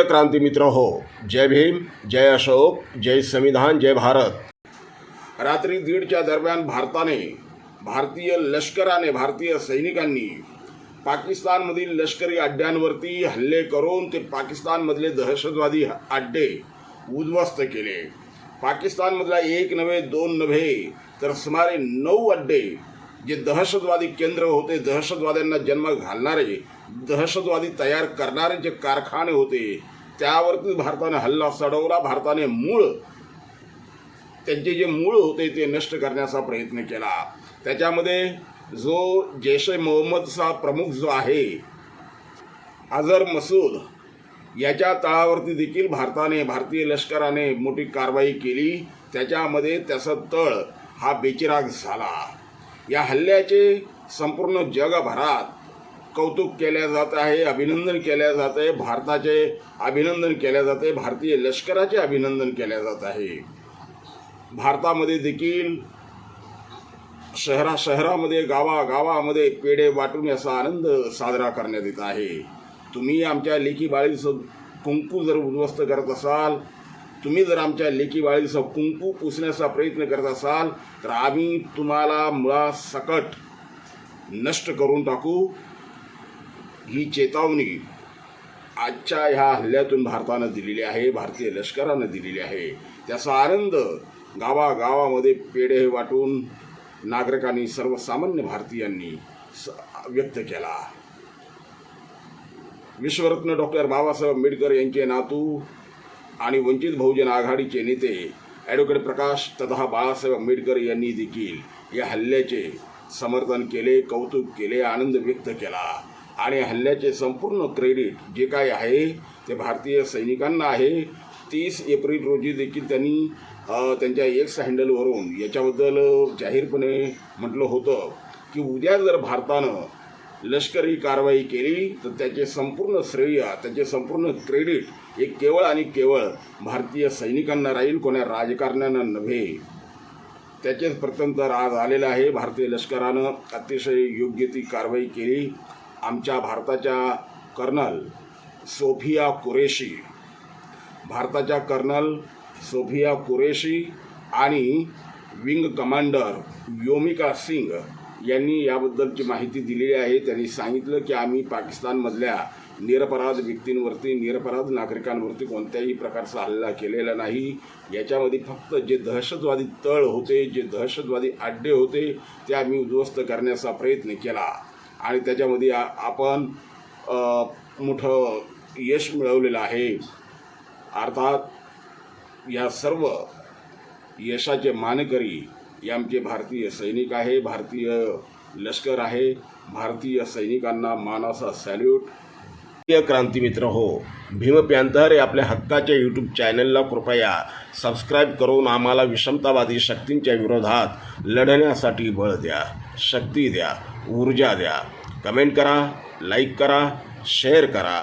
प्रिय क्रांती मित्र हो, जय भीम, जय अशोक, जय संविधान, जय भारत। रात्री 1:30च्या दरम्यान भारतीय लष्कराने, भारतीय सैनिकांनी पाकिस्तानमधील लष्करी अड्ड्यांवरती हल्ले करून ते पाकिस्तानमधले दहशतवादी अड्डे उद्ध्वस्त केले। पाकिस्तानमधला एक नव्हे, दोन नव्हे, तर सुमारे 9 अड्डे जे दहशतवादी केंद्र होते, दहशतवाद्यांना जन्म घालणारे, दहशतवादी तयार करणारे जे कारखाने होते, त्यावरती भारताने हल्ला चढवला। भारताने त्यांचे जे मूळ होते ते नष्ट करण्याचा प्रयत्न केला। त्याच्यामध्ये जो जैश ए मोहम्मदचा प्रमुख जो आहे अझर मसूद, याच्या तळावरती देखील भारतीय लष्कराने मोठी कारवाई केली। त्याच्यामध्ये त्याचा तळ हा बेचिराग झाला। या हल्ल्याचे संपूर्ण जगभरात कौतुक केले जात आहे, अभिनंदन केले जात आहे, भारताचे अभिनंदन केले जाते, भारतीय लष्कराचे अभिनंदन केले जात आहे। भारतामध्ये देखील शहरामध्ये, गावामध्ये पेढे वाटून याचा आनंद साजरा करण्यात येत आहे। तुम्ही आमच्या लेकी बाळीचं कुंकू जर उद्ध्वस्त करत असाल, तुम्ही जर आमच्या लेकी बाळीचं कुंकू पुसण्याचा प्रयत्न करत असाल, तर आम्ही तुम्हाला मुळासकट नष्ट करून टाकू, ही चेतावणी आजच्या ह्या हल्ल्यातून भारतानं दिलेली आहे, भारतीय लष्करानं दिलेली आहे। त्याचा आनंद गावागावामध्ये पेढे वाटून नागरिकांनी, सर्वसामान्य भारतीयांनी व्यक्त केला। विश्वरत्न डॉक्टर बाबासाहेब आंबेडकर यांचे नातू आणि वंचित बहुजन आघाडीचे नेते ॲडव्होकेट प्रकाश तथा बाळासाहेब आंबेडकर यांनी देखील या हल्ल्याचे समर्थन केले, कौतुक केले, आनंद व्यक्त केला। आणि हल्ल्याचे संपूर्ण क्रेडिट जे काय आहे ते भारतीय सैनिकांना आहे। 30 एप्रिल रोजी देखील त्यांनी त्यांच्या एक्स हँडलवरून याच्याबद्दल जाहीरपणे म्हटलं होतं की उद्या जर भारतानं लष्करी कारवाई केली तर त्याचे संपूर्ण श्रेय, त्याचे संपूर्ण क्रेडिट हे केवळ आणि केवळ भारतीय सैनिकांना राहील, कोणा राजकारण्यांना नव्हे। त्याचेच प्रत्यंतर आज आलेलं आहे। भारतीय लष्करानं अतिशय योग्य ती कारवाई केली। आमच्या भारताच्या कर्नल सोफिया कुरेशी आणि विंग कमांडर व्योमिका सिंग यांनी याबद्दलची माहिती दिलेली आहे। त्यांनी सांगितलं की आम्ही पाकिस्तानमधल्या निरपराध व्यक्तींवरती, निरपराध नागरिकांवरती कोणत्याही प्रकारचा हल्ला केलेला नाही। याच्यामध्ये फक्त जे दहशतवादी तळ होते, जे दहशतवादी अड्डे होते, ते आम्ही उद्ध्वस्त करण्याचा प्रयत्न केला आणि त्याच्यामध्ये आपण मोठं यश मिळवलेलं आहे। अर्थात या सर्व यशाचे मानकरी हे आमचे भारतीय सैनिक आहे, भारतीय लष्कर आहे। भारतीय सैनिकांना मानाचा सॅल्यूट। प्रिय क्रांती मित्र हो, भीम पॅंथर या आपल्या हक्काच्या यूट्यूब चॅनलला कृपया सबस्क्राईब करून आम्हाला विषमतावादी शक्तींच्या विरोधात लढण्यासाठी बळ द्या, शक्ती द्या, ऊर्जा द्या। कमेंट करा, लाईक करा, शेअर करा।